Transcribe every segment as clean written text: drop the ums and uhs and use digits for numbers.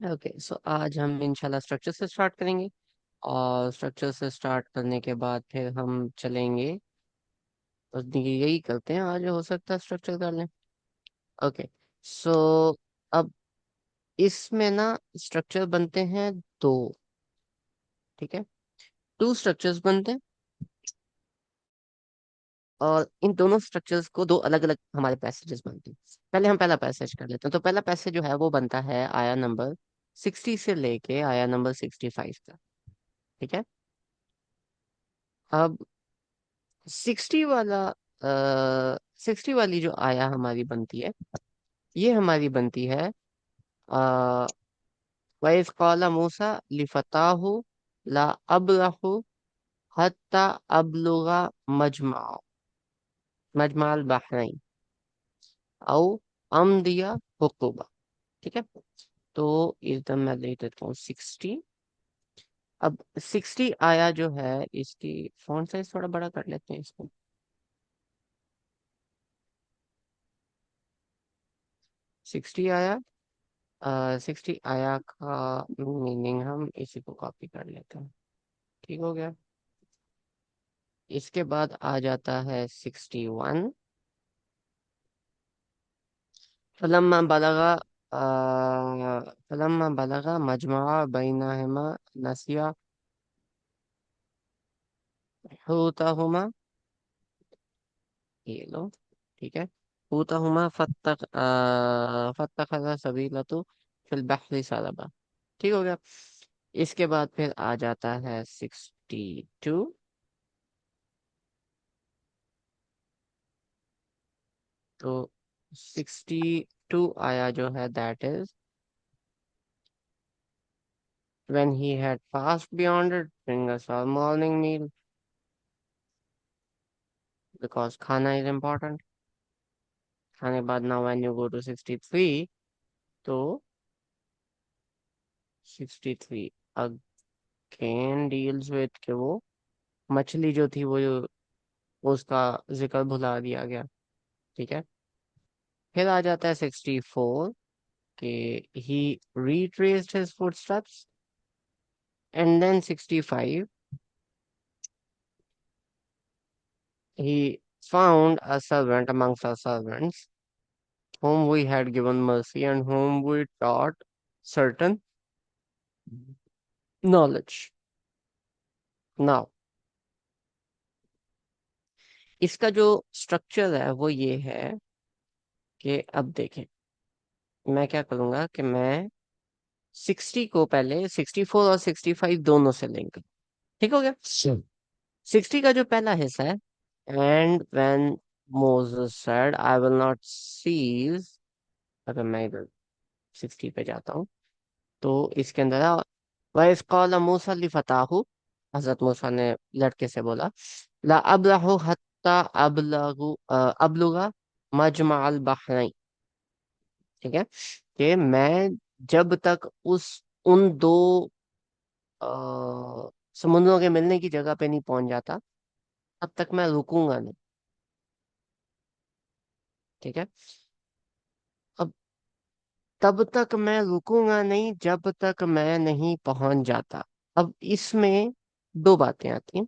Okay, सो आज हम इंशाल्लाह स्ट्रक्चर से स्टार्ट करेंगे। और स्ट्रक्चर से स्टार्ट करने के बाद फिर हम चलेंगे। बस यही करते हैं, आज हो सकता है स्ट्रक्चर कर लें। ओके, सो अब इसमें ना स्ट्रक्चर बनते हैं दो। ठीक है, टू स्ट्रक्चर्स बनते हैं। और इन दोनों स्ट्रक्चर्स को दो अलग अलग हमारे पैसेजेस बनते हैं। पहले हम पहला पैसेज कर लेते हैं। तो पहला पैसेज जो है वो बनता है आया नंबर 60 से लेके आया नंबर 65 तक। ठीक है, अब 60 वाला 60 वाली जो आया हमारी बनती है, ये हमारी बनती है आ, वैस काला मूसा लिफताहु ला अबरहु हत्ता अबलुगा मजमा मजमाल बहरैन औ अमदिया हुकुबा। ठीक है, तो एकदम मैं देख देता हूँ 60। अब 60 आया जो है, इसकी फॉन्ट साइज थोड़ा बड़ा कर लेते हैं इसको। 60 आया, 60 आया का मीनिंग हम इसी को कॉपी कर लेते हैं। ठीक हो गया। इसके बाद आ जाता है 61। फलम्मा बलगा फलम्मा बलगा मजमा बैनहुमा नसिया हूतहुमा। ये लो, ठीक है। हूतहुमा फत्तखज़ सबीलतु फिल बहरि सरबा। ठीक हो गया। इसके बाद फिर आ जाता है 62। तो 62 आया जो है, that is when he had passed beyond it, bring us our morning meal, because खाना is important। खाने के बाद now when you go to 63, तो 63 again deals with कि वो मछली जो थी वो उसका जिक्र भुला दिया गया। ठीक है, फिर आ जाता है 64 कि he retraced his footsteps, and then 65 he found a servant amongst our servants whom we had given mercy and whom we taught certain knowledge। Now इसका जो स्ट्रक्चर है वो ये है कि अब देखें, मैं क्या करूंगा कि मैं 60 को पहले 64 और 65 दोनों से लिंक करूं। ठीक हो गया। 60 का जो पहला हिस्सा है, and when Moses said I will not cease. अगर मैं इधर 60 पे जाता हूँ, तो इसके अंदर है वैस क़ाल मूसा लिफ़ताहु। हजरत मूसा ने लड़के से बोला, ला अब्रहु हत्ता अबलुगा मजमअल बहरैन। ठीक है, कि मैं जब तक उन दो समुद्रों के मिलने की जगह पे नहीं पहुंच जाता, तब तक मैं रुकूंगा नहीं। ठीक है, अब तब तक मैं रुकूंगा नहीं जब तक मैं नहीं पहुंच जाता। अब इसमें दो बातें आती हैं।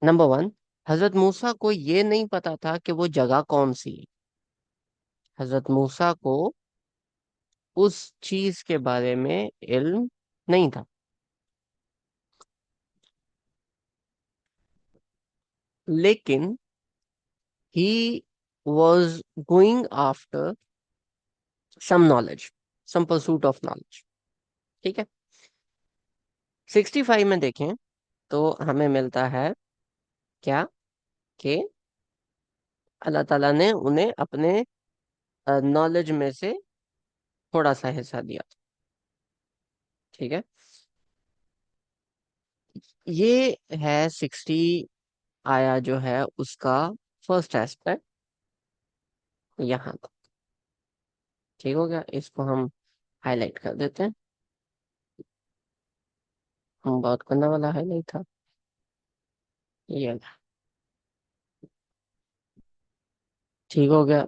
नंबर वन, हजरत मूसा को ये नहीं पता था कि वो जगह कौन सी है। हजरत मूसा को उस चीज के बारे में इल्म नहीं था। लेकिन he was going after some knowledge, some pursuit of knowledge. ठीक है, 65 में देखें तो हमें मिलता है क्या, कि अल्लाह ताला ने उन्हें अपने नॉलेज में से थोड़ा सा हिस्सा दिया। ठीक है, ये है 60 आया जो है उसका फर्स्ट एस्पेक्ट यहाँ तक। ठीक हो गया, इसको हम हाईलाइट कर देते हैं। हम बहुत करने वाला हाईलाइट था ये वाला। ठीक हो गया।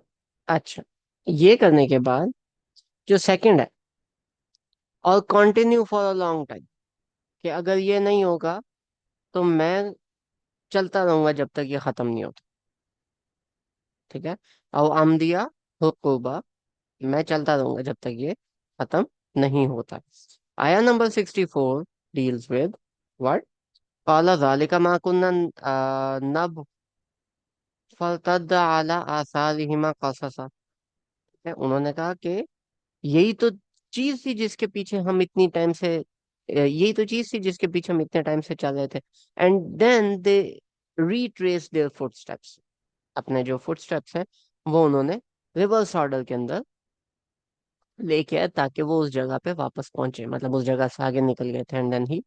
अच्छा, ये करने के बाद जो सेकंड है, और continue for a long time, कि अगर ये नहीं होगा तो मैं चलता रहूंगा जब तक ये खत्म नहीं होता। ठीक है। और अमदिया हुक्बा, मैं चलता रहूंगा जब तक ये खत्म नहीं होता। आया नंबर 64 डील्स विद व्हाट, काला ज़ालिका मा कुन्ना नब फर्तद अला आसारिहिमा कससा। उन्होंने कहा कि यही तो चीज थी जिसके पीछे हम इतनी टाइम से, यही तो चीज थी जिसके पीछे हम इतने टाइम से चल रहे थे। And then they retrace their footsteps, अपने जो फुटस्टेप्स है वो उन्होंने रिवर्स ऑर्डर के अंदर लेके आए, ताकि वो उस जगह पे वापस पहुंचे, मतलब उस जगह से आगे निकल गए थे, and then he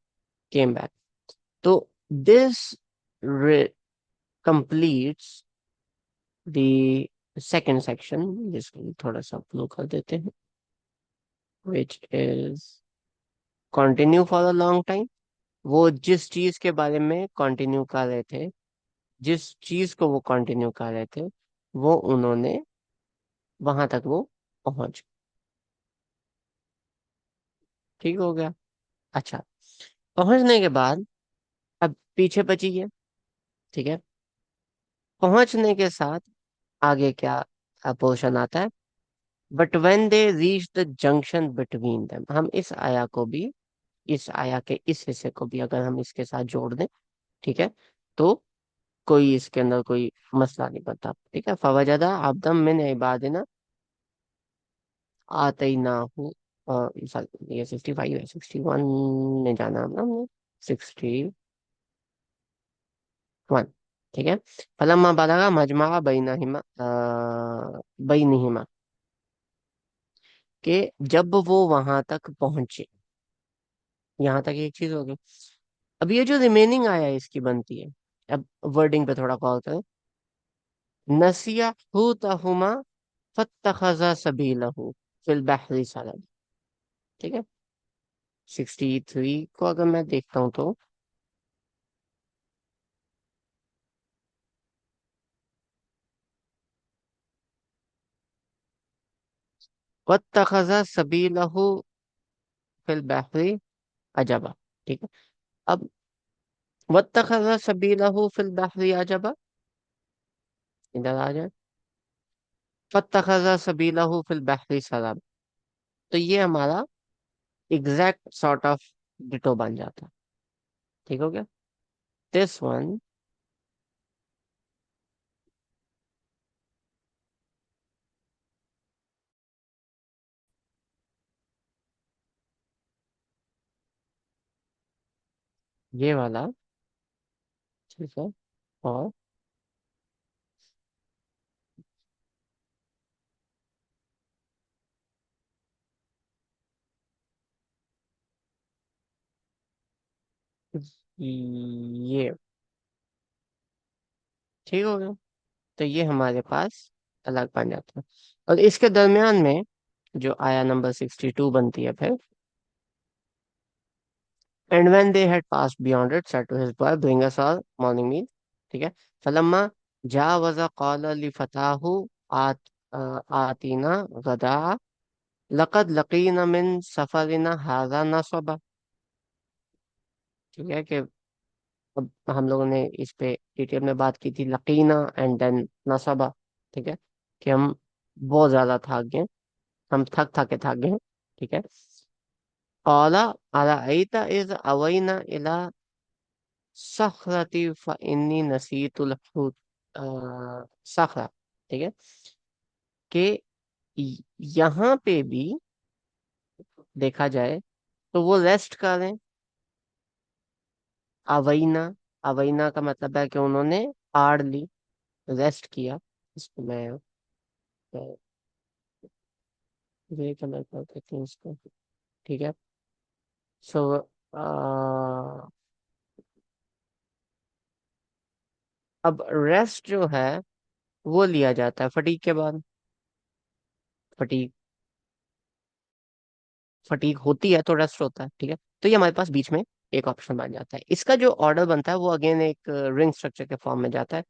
came back. तो this completes the second section, जिसको थोड़ा सा फ्लो कर देते हैं, which is continue for a long time. वो जिस चीज के बारे में कंटिन्यू कर रहे थे, जिस चीज को वो कंटिन्यू कर रहे थे, वो उन्होंने वहां तक वो पहुंच, ठीक हो गया। अच्छा, पहुंचने के बाद अब पीछे बची है। ठीक है। पहुंचने के साथ आगे क्या पोर्शन आता है, but when they reach the junction between them, हम इस आया को भी, इस आया के इस हिस्से को भी अगर हम इसके साथ जोड़ दें, ठीक है, तो कोई इसके अंदर कोई मसला नहीं बनता। ठीक है। फवजदा अब्दम मिन इबादिना आतैनाहु, ये 65 है, 61 में जाना है हमने, 61। ठीक है। फलम्मा बलगा मजमा बैनहिमा, कि जब वो वहां तक पहुंचे, यहाँ तक एक चीज होगी। अब ये जो रिमेनिंग आया इसकी बनती है, अब वर्डिंग पे थोड़ा गौर करें। नसिया हुतहुमा फत्तखज़ा सबीलहु फिल बहरी सरब। ठीक है। 63 को अगर मैं देखता हूँ तो, वत्तखज़ा सबीलहु फिल बहरी अजबा। ठीक है। अब वत्तखज़ा सबीलहु फिल बहरी अजबा, इधर आ जाए, फत्तखज़ा सबीलहु फिल बहरी सरब, तो ये हमारा एग्जैक्ट सॉर्ट ऑफ डिटो बन जाता है। ठीक हो गया। दिस वन, ये वाला, ठीक है, और ये, ठीक हो गया। तो ये हमारे पास अलग बन जाता है। और इसके दरमियान में जो आया नंबर 62 बनती है फिर, and when they had pass beyond it said to his boy bring us our morning meal. ठीक है। फलम्मा जावज़ क़ाल लिफ़ताहु आत आतीना गदा लक़द लक़ीना मिन सफ़रिना हाज़ा नसबा। ठीक है। कि अब हम लोगों ने इस पे डिटेल में बात की थी, लकीना एंड देन नसबा। ठीक है। कि हम बहुत ज्यादा थक गए, हम थक थक के थक गए। ठीक है। कौला अराअयता इज़ अवैना इला सखरती फइन्नी नसीतुल हुत, सखरा। ठीक है। कि यहाँ पे भी देखा जाए तो वो रेस्ट कर रहे हैं। अवैना, अवैना का मतलब है कि उन्होंने आड़ ली, रेस्ट किया। इसको मैं ग्रे कलर कर देते हैं इसको। ठीक है। सो अब रेस्ट जो है वो लिया जाता है फटीक के बाद। फटीक, फटीक होती है तो रेस्ट होता है। ठीक है। तो ये हमारे पास बीच में एक ऑप्शन बन जाता है। इसका जो ऑर्डर बनता है वो अगेन एक रिंग स्ट्रक्चर के फॉर्म में जाता है।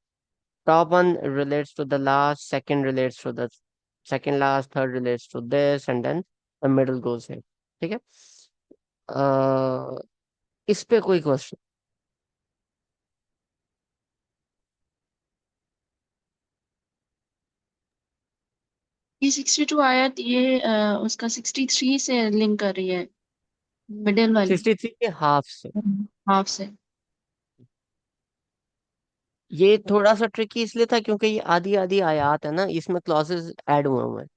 Top one relates to the last, second relates to the second last, third relates to this, and then the middle goes है। ठीक है। इस पे कोई क्वेश्चन? ये 62 आया, ये उसका 63 से लिंक कर रही है, मिडिल वाली। 63 के हाफ से। हाफ से। ये थोड़ा सा ट्रिकी इसलिए था क्योंकि ये आधी आधी आयात है ना, इसमें क्लॉजेस ऐड हुए हुए हैं।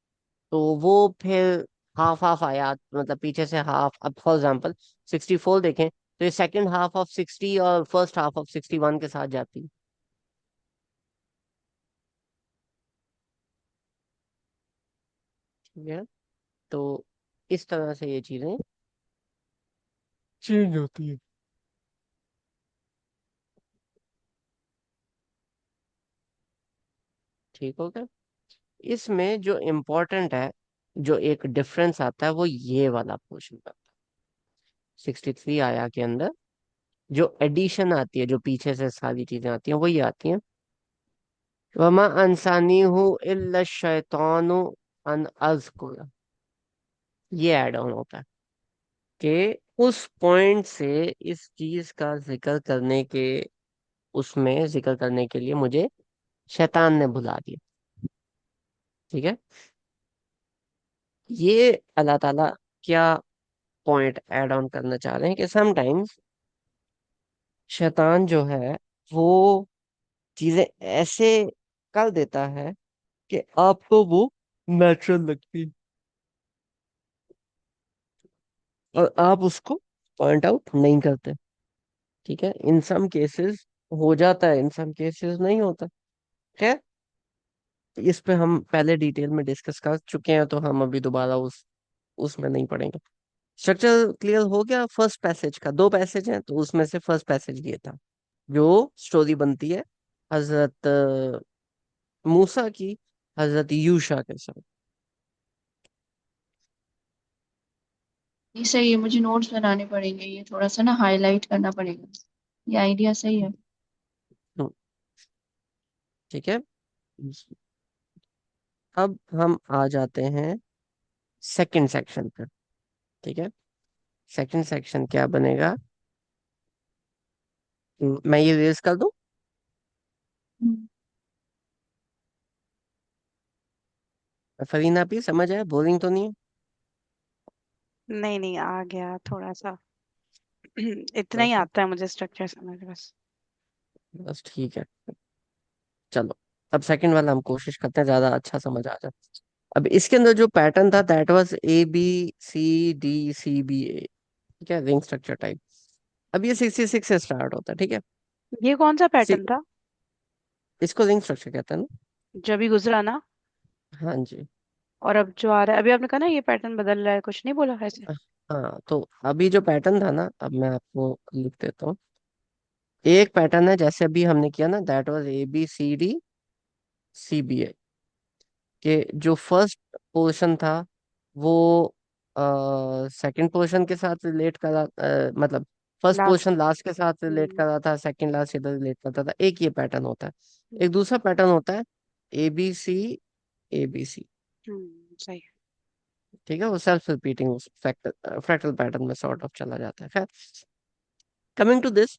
तो वो फिर हाफ हाफ आयात, मतलब पीछे से हाफ। अब फॉर एग्जांपल 64 देखें तो ये सेकंड हाफ ऑफ 60 और फर्स्ट हाफ ऑफ 61 के साथ जाती है। ठीक है, तो इस तरह से ये चीजें चेंज होती है। ठीक हो गया। इसमें जो इम्पोर्टेंट है, जो एक डिफरेंस आता है, वो ये वाला पोर्शन का। 63 आया के अंदर जो एडिशन आती है, जो पीछे से सारी चीजें आती हैं, वही आती हैं। वमा अंसानी हूँ इल्ला शैतानु अन अज़कुर। ये ऐड ऑन होता है कि उस पॉइंट से इस चीज का जिक्र करने के, उसमें जिक्र करने के लिए मुझे शैतान ने भुला दिया। ठीक है, ये अल्लाह ताला क्या पॉइंट ऐड ऑन करना चाह रहे हैं कि समटाइम्स शैतान जो है वो चीजें ऐसे कर देता है कि आपको वो नेचुरल लगती है और आप उसको पॉइंट आउट नहीं करते। ठीक है, इन सम केसेस हो जाता है, इन सम केसेस नहीं होता। खैर, इस पे हम पहले डिटेल में डिस्कस कर चुके हैं, तो हम अभी दोबारा उसमें नहीं पढ़ेंगे। स्ट्रक्चर क्लियर हो गया फर्स्ट पैसेज का? दो पैसेज हैं, तो उसमें से फर्स्ट पैसेज ये था जो स्टोरी बनती है हजरत मूसा की हजरत यूशा के साथ। ये सही है, मुझे नोट्स बनाने पड़ेंगे, ये थोड़ा सा ना हाईलाइट करना पड़ेगा। ये आइडिया सही है। हम्म, ठीक है। अब हम आ जाते हैं सेकंड सेक्शन पर। ठीक है, सेकंड सेक्शन क्या बनेगा? मैं ये रेज कर दूं? हम्म। फरीना भी समझ आया? बोरिंग तो नहीं नहीं नहीं, आ गया थोड़ा सा। इतना है? ही तो आता है मुझे स्ट्रक्चर समझ बस। बस ठीक है, चलो। अब सेकंड वाला हम कोशिश करते हैं ज्यादा अच्छा समझ आ जाए। अब इसके अंदर जो पैटर्न था दैट वाज ABCDCBA। ठीक है, रिंग स्ट्रक्चर टाइप। अब ये 66 से स्टार्ट होता है। ठीक है, ये कौन सा सी- पैटर्न था? इसको रिंग स्ट्रक्चर कहते हैं ना। जो भी गुजरा ना। हाँ जी। और अब जो आ रहा है, अभी आपने कहा ना ये पैटर्न बदल रहा है, कुछ नहीं बोला ऐसे? हाँ, तो अभी जो पैटर्न था ना, अब मैं आपको लिख देता हूँ। एक पैटर्न है जैसे अभी हमने किया ना, दैट वाज ABCDCBA, कि जो फर्स्ट पोर्शन था वो सेकंड पोर्शन के साथ रिलेट करा, मतलब फर्स्ट लास्ट। पोर्शन लास्ट के साथ रिलेट कर रहा था, सेकंड लास्ट इधर रिलेट करता था। एक ये पैटर्न होता है। एक दूसरा पैटर्न होता है ABC ABC। सही है। ठीक है, वो self repeating fractal fractal pattern में सॉर्ट ऑफ चला जाता है। खैर, कमिंग टू दिस,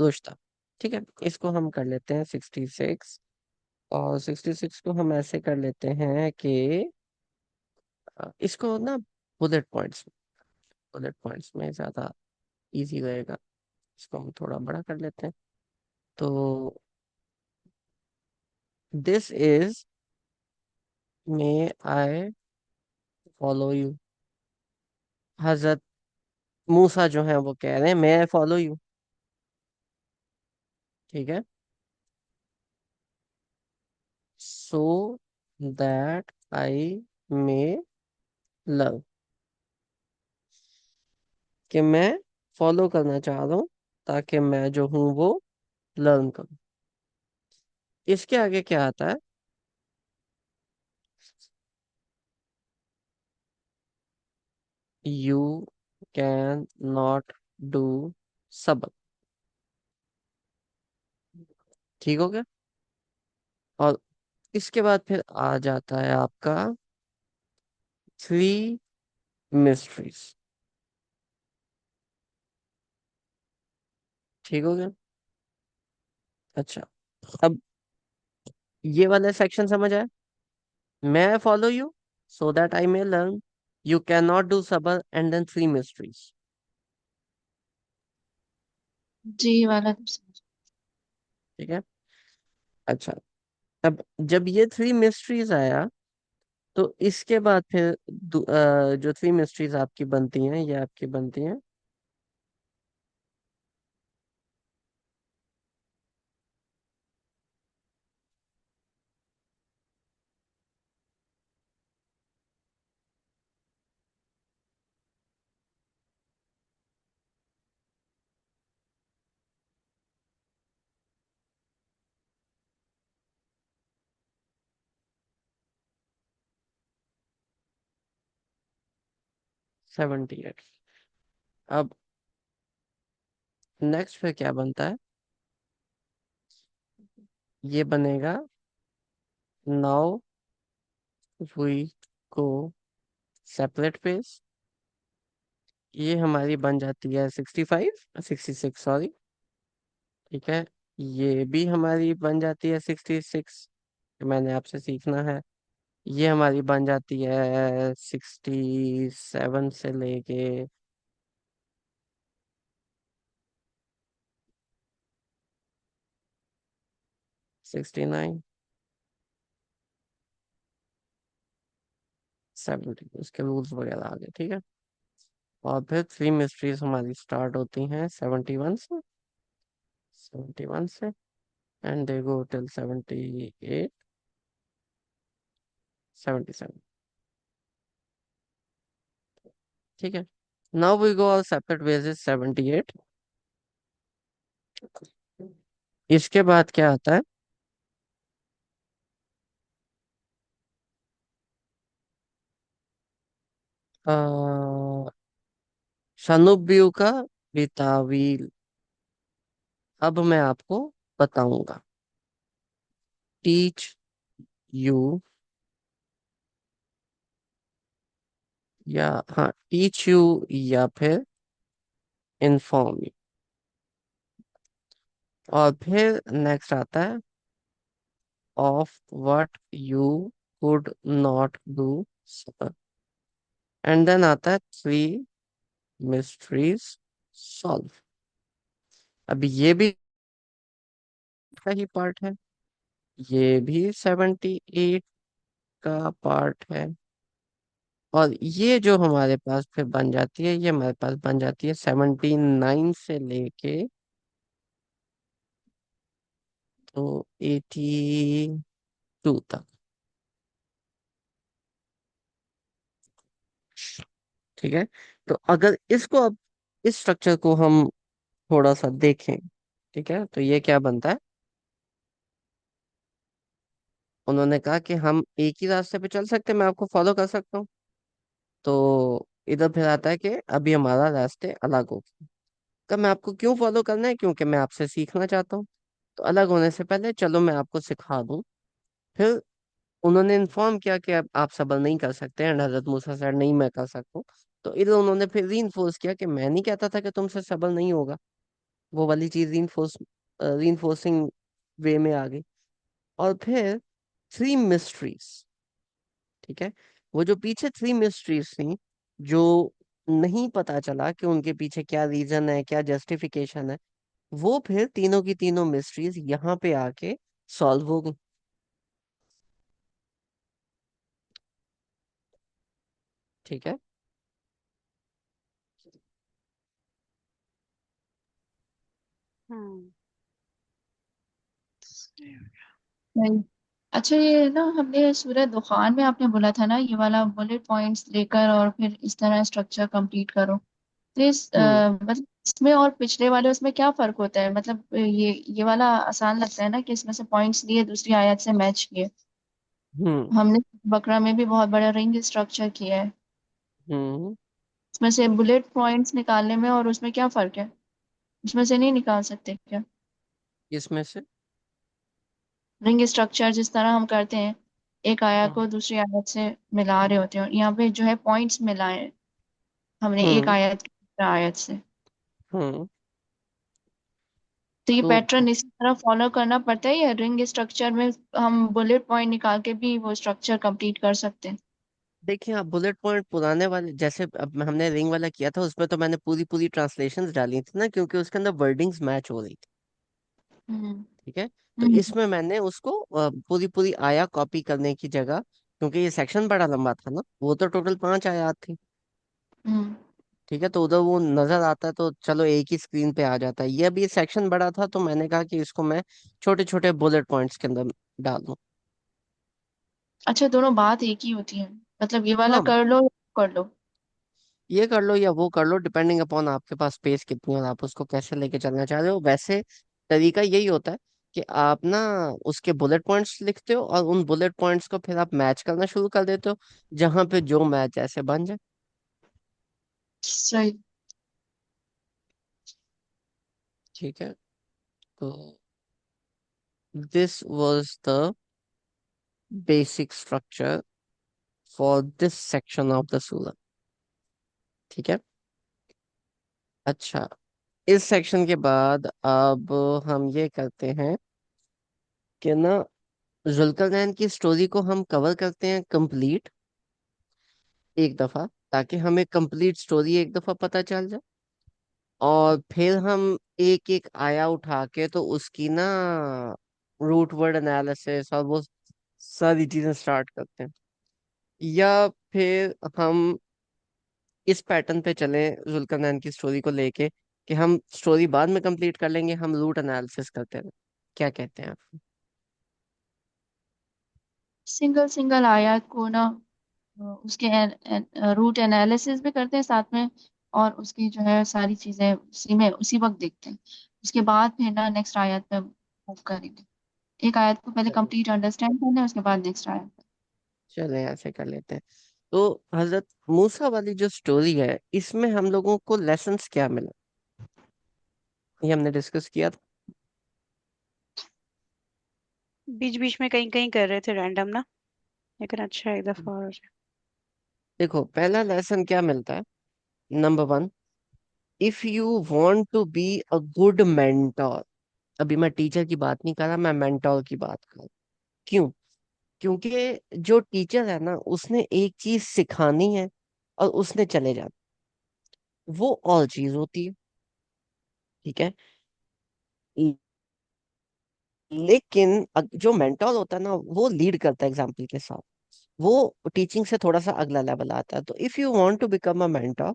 रुश्दा। ठीक है, इसको हम कर लेते हैं 66। और 66 को हम ऐसे कर लेते हैं कि इसको ना बुलेट पॉइंट्स में ज़्यादा इजी रहेगा। इसको हम थोड़ा बड़ा कर लेते हैं। तो this is may I follow you. हजरत मूसा जो है वो कह रहे हैं मे आई फॉलो यू। ठीक है, so that I may love, कि मैं फॉलो करना चाह रहा हूँ ताकि मैं जो हूँ वो लर्न करूँ। इसके आगे क्या आता है? यू कैन नॉट डू सबक। ठीक हो गया? और इसके बाद फिर आ जाता है आपका थ्री मिस्ट्रीज। ठीक हो गया। अच्छा, अब ये वाला सेक्शन समझ आया? मैं I follow you so that I may learn, you can not do सबर, एंड देन थ्री मिस्ट्रीज। जी वाला तो समझ। ठीक है। अच्छा, अब जब ये थ्री मिस्ट्रीज आया, तो इसके बाद फिर जो थ्री मिस्ट्रीज आपकी बनती हैं, ये आपकी बनती हैं 78। अब नेक्स्ट फिर क्या बनता है? ये बनेगा, नाउ वी को सेपरेट पेज। ये हमारी बन जाती है 65, 66 सॉरी। ठीक है। ये भी हमारी बन जाती है 66, मैंने आपसे सीखना है। ये हमारी बन जाती है 67 से लेके 69, 70, उसके रूल्स वगैरह आ गए। ठीक है। और फिर थ्री मिस्ट्रीज हमारी स्टार्ट होती हैं 71 से, 71 से, एंड दे गो टिल 78, 77। ठीक है। Now we go all separate ways 78। इसके बाद क्या आता है? सनुब्यू का बितावील। अब मैं आपको बताऊंगा, टीच यू, या हाँ, टीच यू, या फिर इन्फॉर्म यू। और फिर नेक्स्ट आता है of what you could not do, and then आता है थ्री मिस्ट्रीज सॉल्व। अब ये भी का ही पार्ट है, ये भी 78 का पार्ट है। और ये जो हमारे पास फिर बन जाती है, ये हमारे पास बन जाती है 79 से लेके तो 82 तक। ठीक है। तो अगर इसको अब, इस स्ट्रक्चर को हम थोड़ा सा देखें, ठीक है, तो ये क्या बनता है? उन्होंने कहा कि हम एक ही रास्ते पे चल सकते हैं, मैं आपको फॉलो कर सकता हूँ। तो इधर फिर आता है कि अभी हमारा रास्ते अलग हो गए। कब मैं आपको क्यों फॉलो करना है? क्योंकि मैं आपसे सीखना चाहता हूँ। तो अलग होने से पहले चलो मैं आपको सिखा दूं। फिर उन्होंने इन्फॉर्म किया कि अब आप सबर नहीं कर सकते, एंड हजरत मूसा सर नहीं, मैं कर सकता हूँ। तो इधर उन्होंने फिर रीइंफोर्स किया कि मैं नहीं कहता था कि तुमसे सबर नहीं होगा। वो वाली चीज रीइंफोर्सिंग वे में आ गई। और फिर थ्री मिस्ट्रीज। ठीक है। वो जो पीछे थ्री मिस्ट्रीज थी, जो नहीं पता चला कि उनके पीछे क्या रीजन है, क्या जस्टिफिकेशन है, वो फिर तीनों की तीनों मिस्ट्रीज यहाँ पे आके सॉल्व हो गई। ठीक है। हम्म। सही हो गया। नहीं। अच्छा, ये ना हमने सूरह दुखान में आपने बोला था ना, ये वाला बुलेट पॉइंट्स लेकर और फिर इस तरह स्ट्रक्चर कंप्लीट करो। तो हम्म। मतलब इसमें और पिछले वाले उसमें क्या फर्क होता है? मतलब ये वाला आसान लगता है ना कि इसमें से पॉइंट्स लिए दूसरी आयत से मैच किए। हम्म। हमने बकरा में भी बहुत बड़ा रिंग स्ट्रक्चर किया है। हम्म। इसमें से बुलेट पॉइंट्स निकालने में और उसमें क्या फर्क है? उसमें से नहीं निकाल सकते क्या? इसमें से रिंग स्ट्रक्चर जिस तरह हम करते हैं, एक आयत हम्म को दूसरी आयत से मिला रहे होते हैं, और यहाँ पे जो है पॉइंट्स मिलाए हमने एक हम्म आयत की दूसरी आयत से। हम्म। तो ये तो पैटर्न इसी तरह फॉलो करना पड़ता है, या रिंग स्ट्रक्चर में हम बुलेट पॉइंट निकाल के भी वो स्ट्रक्चर कंप्लीट कर सकते हैं? देखिए, आप बुलेट पॉइंट पुराने वाले जैसे अब हमने रिंग वाला किया था, उसमें तो मैंने पूरी पूरी ट्रांसलेशंस डाली थी ना, क्योंकि उसके अंदर वर्डिंग्स मैच हो रही थी। हम्म ठीक है। तो हम्म इसमें मैंने उसको पूरी पूरी आया कॉपी करने की जगह, क्योंकि ये सेक्शन बड़ा लंबा था ना, वो तो टोटल 5 आयात थी। हम्म। ठीक है। तो उधर वो नजर आता है तो चलो एक ही स्क्रीन पे आ जाता है। ये अभी सेक्शन बड़ा था तो मैंने कहा कि इसको मैं छोटे छोटे बुलेट पॉइंट्स के अंदर डाल दूं। अच्छा, दोनों बात एक ही होती है? मतलब ये वाला हाँ, कर लो या वो कर लो? ये कर लो या वो कर लो, डिपेंडिंग अपॉन आपके पास स्पेस कितनी है और आप उसको कैसे लेके चलना चाह रहे हो। वैसे तरीका यही होता है कि आप ना उसके बुलेट पॉइंट्स लिखते हो और उन बुलेट पॉइंट्स को फिर आप मैच करना शुरू कर देते हो, जहां पे जो मैच जैसे बन जाए। सही। ठीक है। तो this was the basic structure for this section of the सूला। ठीक है। अच्छा, इस सेक्शन के बाद अब हम ये करते हैं कि ना जुल्करनैन की स्टोरी को हम कवर करते हैं कंप्लीट एक दफा, ताकि हमें कंप्लीट स्टोरी एक दफा पता चल जाए। और फिर हम एक एक आया उठा के तो उसकी ना रूट वर्ड एनालिसिस और वो सारी चीजें स्टार्ट करते हैं। या फिर हम इस पैटर्न पे चलें जुल्करनैन की स्टोरी को लेके, कि हम स्टोरी बाद में कंप्लीट कर लेंगे, हम रूट एनालिसिस करते हैं। क्या कहते हैं आप? सिंगल सिंगल आयत को ना उसके रूट एनालिसिस भी करते हैं साथ में, और उसकी जो है सारी चीजें उसी में उसी वक्त देखते हैं। उसके बाद फिर ना नेक्स्ट आयत पे मूव करेंगे। एक आयत को पहले चलो, कंप्लीट अंडरस्टैंड करना है, उसके बाद नेक्स्ट आयत। चले ऐसे कर लेते हैं। तो हजरत मूसा वाली जो स्टोरी है, इसमें हम लोगों को लेसन्स क्या मिला, ये हमने डिस्कस किया था। बीच बीच में कहीं कहीं कर रहे थे रैंडम ना, लेकिन अच्छा एक दफा और। देखो, पहला लेसन क्या मिलता है। Number 1, if you want to be a good mentor. अभी मैं टीचर की बात नहीं कर रहा, मैं मेंटोर की बात कर रहा हूं। क्यों? क्योंकि जो टीचर है ना, उसने एक चीज सिखानी है और उसने चले जाना, वो और चीज होती है। ठीक है। लेकिन जो मेंटोर होता है ना, वो लीड करता है एग्जाम्पल के साथ। वो टीचिंग से थोड़ा सा अगला लेवल आता है। तो if you want to become a mentor,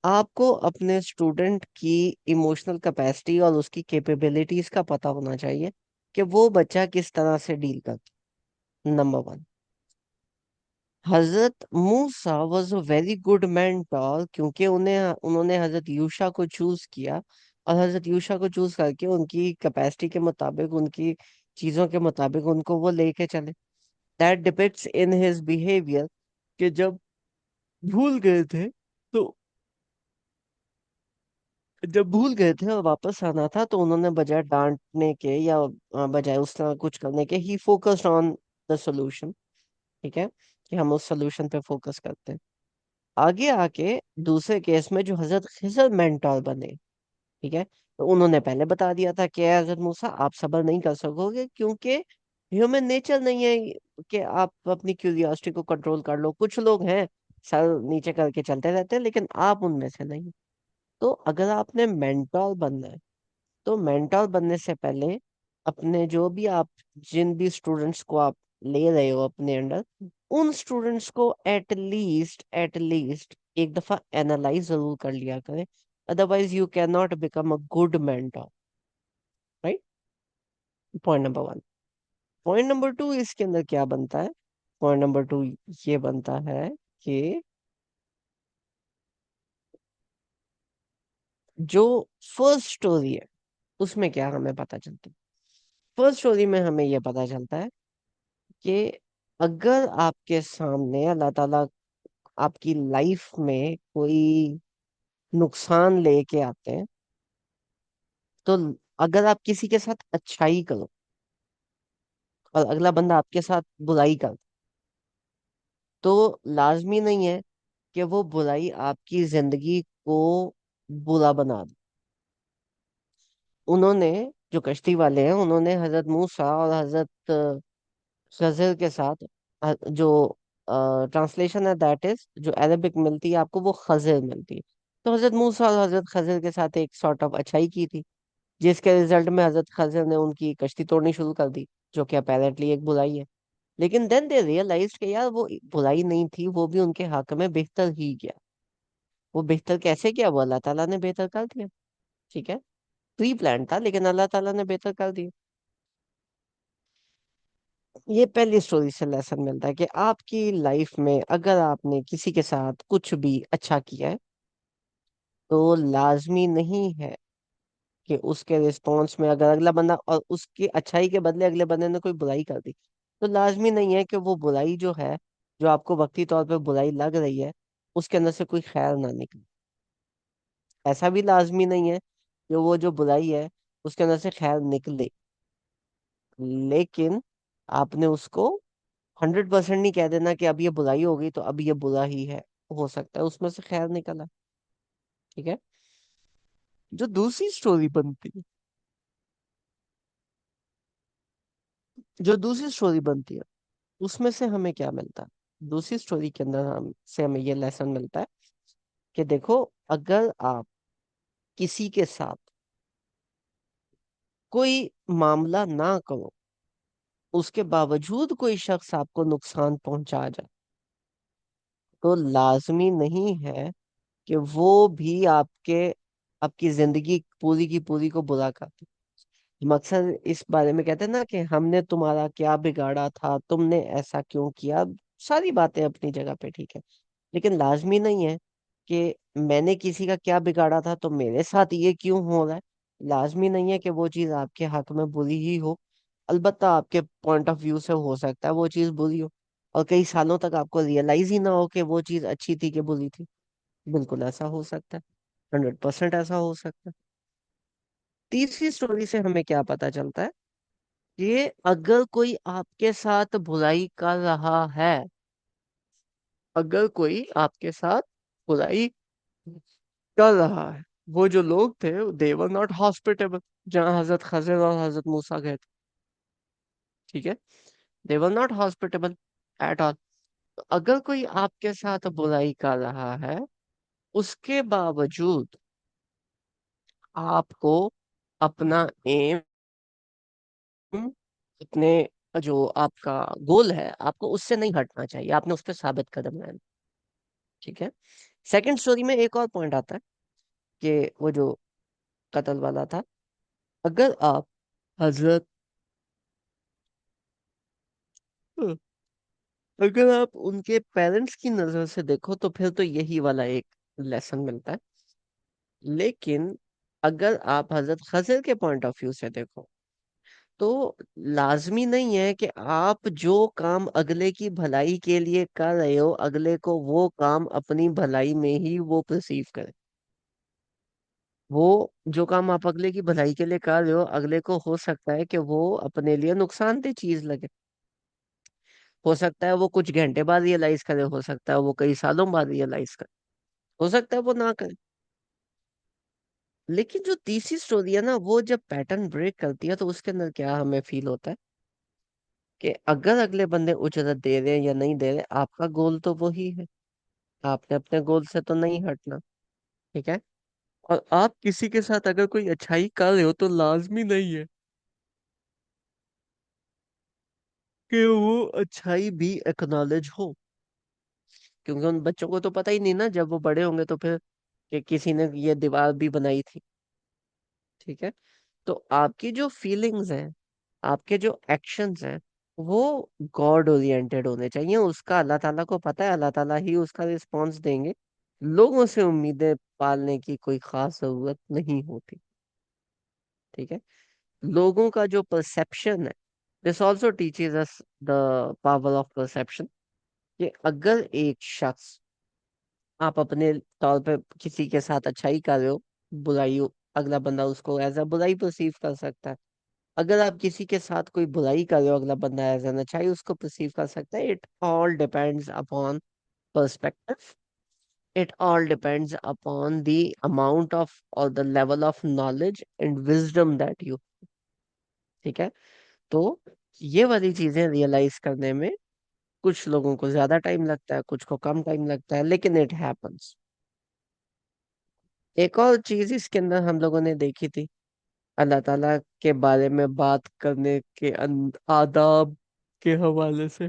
आपको अपने स्टूडेंट की इमोशनल कैपेसिटी और उसकी कैपेबिलिटीज का पता होना चाहिए कि वो बच्चा किस तरह से डील करता है। Number 1, Hazrat Musa was a very good mentor, क्योंकि उन्हें उन्होंने हजरत यूशा को चूज किया, और हजरत यूशा को चूज करके उनकी कैपेसिटी के मुताबिक, उनकी चीजों के मुताबिक उनको वो लेके चले। That depicts in his behaviour, कि जब भूल गए थे तो जब भूल गए थे और वापस आना था, तो उन्होंने बजाय डांटने के या बजाय उस तरह कुछ करने के, ही फोकस्ड ऑन द सोल्यूशन। ठीक है, कि हम उस सोल्यूशन पे फोकस करते हैं। आगे आके दूसरे केस में जो हजरत खिजर मेंटोर बने, ठीक है, तो उन्होंने पहले बता दिया था कि "ऐ हजरत मूसा, आप सब्र नहीं कर सकोगे, क्योंकि ह्यूमन नेचर नहीं है कि आप अपनी क्यूरियोसिटी को कंट्रोल कर लो। कुछ लोग हैं सर नीचे करके चलते रहते हैं, लेकिन आप उनमें से नहीं। तो अगर आपने मेंटोर बनना है, तो मेंटोर बनने से पहले अपने जो भी आप जिन भी स्टूडेंट्स को आप ले रहे हो अपने अंडर, उन स्टूडेंट्स को एट लीस्ट एक दफा एनालाइज जरूर कर लिया करें। Otherwise you can not become a good mentor. Right. Point number 1। Point number 2 इसके अंदर क्या बनता है? पॉइंट नंबर 2 ये बनता है कि जो फर्स्ट स्टोरी है, उसमें क्या हमें पता चलता है। फर्स्ट स्टोरी में हमें यह पता चलता है कि अगर आपके सामने अल्लाह ताला आपकी लाइफ में कोई नुकसान लेके आते हैं, तो अगर आप किसी के साथ अच्छाई करो, और अगला बंदा आपके साथ बुराई करता, तो लाजमी नहीं है कि वो बुराई आपकी जिंदगी को बुरा बना दे। उन्होंने, जो कश्ती वाले हैं, उन्होंने हजरत मूसा और हजरत खजर के साथ, जो ट्रांसलेशन है दैट इज, जो अरबिक मिलती है आपको वो खजर मिलती है। तो हजरत मूसा और हजरत खजर के साथ एक सॉर्ट ऑफ अच्छाई की थी, जिसके रिजल्ट में हजरत खजर ने उनकी कश्ती तोड़नी शुरू कर दी, जो कि अपेरेंटली एक बुराई है। लेकिन देन दे रियलाइज कि यार वो बुराई नहीं थी, वो भी उनके हक में बेहतर ही किया। वो बेहतर कैसे किया? वो अल्लाह ताला ने बेहतर कर दिया। ठीक है, प्री प्लान था लेकिन अल्लाह ताला ने बेहतर कर दिया। ये पहली स्टोरी से लेसन मिलता है कि आपकी लाइफ में अगर आपने किसी के साथ कुछ भी अच्छा किया है, तो लाजमी नहीं है कि उसके रिस्पॉन्स में अगर अगला बंदा, और उसकी अच्छाई के बदले अगले बंदे ने कोई बुराई कर दी, तो लाजमी नहीं है कि वो बुराई जो है, जो आपको वक्ती तौर पे बुराई लग रही है, उसके अंदर से कोई खैर ना निकले। ऐसा भी लाजमी नहीं है कि वो जो बुराई है उसके अंदर से खैर निकले। लेकिन आपने उसको 100% नहीं कह देना कि अब ये बुराई हो गई तो अब ये बुरा ही है। हो सकता है उसमें से खैर निकला। ठीक है। जो दूसरी स्टोरी बनती है, जो दूसरी स्टोरी बनती है उसमें से हमें क्या मिलता है? दूसरी स्टोरी के अंदर हमें ये लेसन मिलता है कि देखो, अगर आप किसी के साथ कोई मामला ना करो, उसके बावजूद कोई शख्स आपको नुकसान पहुंचा जाए, तो लाजमी नहीं है कि वो भी आपकी जिंदगी पूरी की पूरी को बुरा कर दे। हम अक्सर इस बारे में कहते हैं ना कि हमने तुम्हारा क्या बिगाड़ा था, तुमने ऐसा क्यों किया। सारी बातें अपनी जगह पे ठीक है, लेकिन लाजमी नहीं है कि मैंने किसी का क्या बिगाड़ा था तो मेरे साथ ये क्यों हो रहा है। लाजमी नहीं है कि वो चीज आपके हक में बुरी ही हो। अलबत्ता आपके पॉइंट ऑफ व्यू से हो सकता है वो चीज बुरी हो, और कई सालों तक आपको रियलाइज ही ना हो कि वो चीज अच्छी थी कि बुरी थी। बिल्कुल ऐसा हो सकता है, 100% ऐसा हो सकता है। तीसरी स्टोरी से हमें क्या पता चलता है? कि अगर कोई आपके साथ बुराई कर रहा है, अगर कोई आपके साथ बुराई कर रहा है, वो जो लोग थे दे वर नॉट हॉस्पिटेबल, जहां हजरत खजर और हजरत मूसा गए थे। ठीक है, they were not hospitable at all. अगर कोई आपके साथ बुराई कर रहा है, उसके बावजूद आपको अपना एम, अपने जो आपका गोल है, आपको उससे नहीं हटना चाहिए, आपने उस पर साबित कदम रहना। ठीक है। सेकंड स्टोरी में एक और पॉइंट आता है कि वो जो कत्ल वाला था, अगर आप हजरत अगर आप उनके पेरेंट्स की नजर से देखो तो फिर तो यही वाला एक लेसन मिलता है। लेकिन अगर आप हजरत खजर के पॉइंट ऑफ व्यू से देखो, तो लाजमी नहीं है कि आप जो काम अगले की भलाई के लिए कर रहे हो, अगले को वो काम अपनी भलाई में ही वो परसीव करे। वो जो काम आप अगले की भलाई के लिए कर रहे हो, अगले को हो सकता है कि वो अपने लिए नुकसानदेह चीज लगे। हो सकता है वो कुछ घंटे बाद रियलाइज करे, हो सकता है वो कई सालों बाद रियलाइज करे, हो सकता है वो ना करे। लेकिन जो तीसरी स्टोरी है ना, वो जब पैटर्न ब्रेक करती है तो उसके अंदर क्या हमें फील होता है कि अगर अगले बंदे उजरत दे रहे हैं या नहीं दे रहे, आपका गोल तो वही है, आपने अपने गोल से तो नहीं हटना। ठीक है। और आप किसी के साथ अगर कोई अच्छाई कर रहे हो तो लाजमी नहीं है कि वो अच्छाई भी एक्नॉलेज हो, क्योंकि उन बच्चों को तो पता ही नहीं ना जब वो बड़े होंगे तो फिर कि किसी ने ये दीवार भी बनाई थी। ठीक है। तो आपकी जो फीलिंग्स हैं, आपके जो एक्शंस हैं, वो गॉड ओरिएंटेड होने चाहिए। उसका अल्लाह ताला को पता है, अल्लाह ताला ही उसका रिस्पॉन्स देंगे। लोगों से उम्मीदें पालने की कोई खास जरूरत नहीं होती। ठीक है। लोगों का जो परसेप्शन है, this also teaches us the power of perception, कि अगर एक शख्स, आप अपने तौर पे किसी के साथ अच्छाई कर रहे हो, बुराई, अगला बंदा उसको एज अ बुराई परसीव कर सकता है। अगर आप किसी के साथ कोई बुराई कर रहे हो, अगला बंदा एज एन अच्छाई उसको परसीव कर सकता है। It all depends upon perspective, it all depends upon the amount of or the level of knowledge and wisdom that you, ठीक है। तो ये वाली चीजें रियलाइज करने में कुछ लोगों को ज्यादा टाइम लगता है, कुछ को कम टाइम लगता है, लेकिन इट हैपेंस। एक और चीज इसके अंदर हम लोगों ने देखी थी, अल्लाह ताला के बारे में बात करने के आदाब के हवाले से,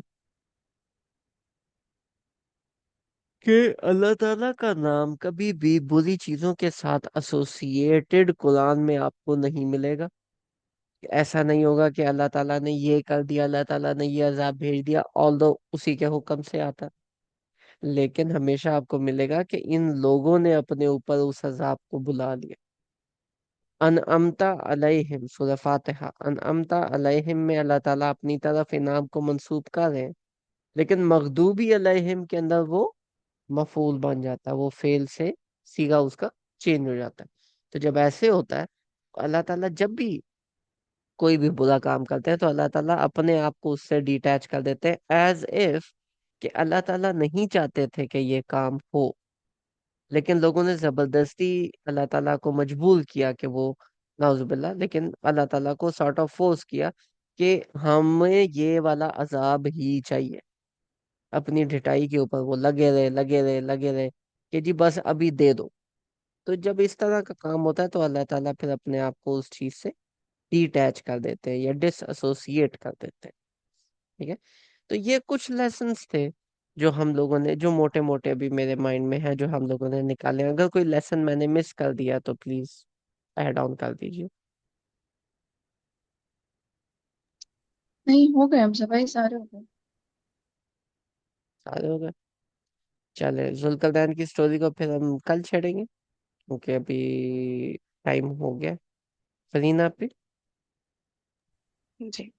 कि अल्लाह ताला का नाम कभी भी बुरी चीजों के साथ एसोसिएटेड कुरान में आपको नहीं मिलेगा। ऐसा नहीं होगा कि अल्लाह ताला ने ये कर दिया, अल्लाह ताला ने ये अजाब भेज दिया, ऑल्दो उसी के हुक्म से आता है, लेकिन हमेशा आपको मिलेगा कि इन लोगों ने अपने ऊपर उस अजाब को बुला लिया। अनअमता अलैहिम, सूरह फातिहा, अनअमता अलैहिम में अल्लाह ताला अपनी तरफ इनाम को मंसूब कर रहे हैं, लेकिन मगदूबी अलैहिम के अंदर वो मफूल बन जाता है, वो फेल से सीगा उसका चेंज हो जाता है। तो जब ऐसे होता है, अल्लाह ताला जब भी कोई भी बुरा काम करते हैं तो अल्लाह ताला अपने आप को उससे डिटैच कर देते हैं, एज इफ कि अल्लाह ताला नहीं चाहते थे कि ये काम हो, लेकिन लोगों ने जबरदस्ती अल्लाह ताला को मजबूर किया कि वो, नाउजुबिल्ला, लेकिन अल्लाह ताला को सॉर्ट ऑफ फोर्स किया कि हमें ये वाला अजाब ही चाहिए। अपनी ढिठाई के ऊपर वो लगे रहे लगे रहे लगे रहे कि जी बस अभी दे दो। तो जब इस तरह का काम होता है तो अल्लाह ताला फिर अपने आप को उस चीज से डिटैच कर देते हैं या डिस एसोसिएट कर देते हैं। ठीक है। तो ये कुछ लेसन्स थे जो हम लोगों ने, जो मोटे मोटे अभी मेरे माइंड में है, जो हम लोगों ने निकाले। अगर कोई लेसन मैंने मिस कर दिया तो प्लीज ऐड ऑन कर दीजिए। नहीं, हो गए हमसे भाई, सारे हो गए। सारे हो गए। चले, जुल्करनैन की स्टोरी को फिर हम कल छेड़ेंगे, क्योंकि अभी टाइम हो गया। फरीना पे। जी।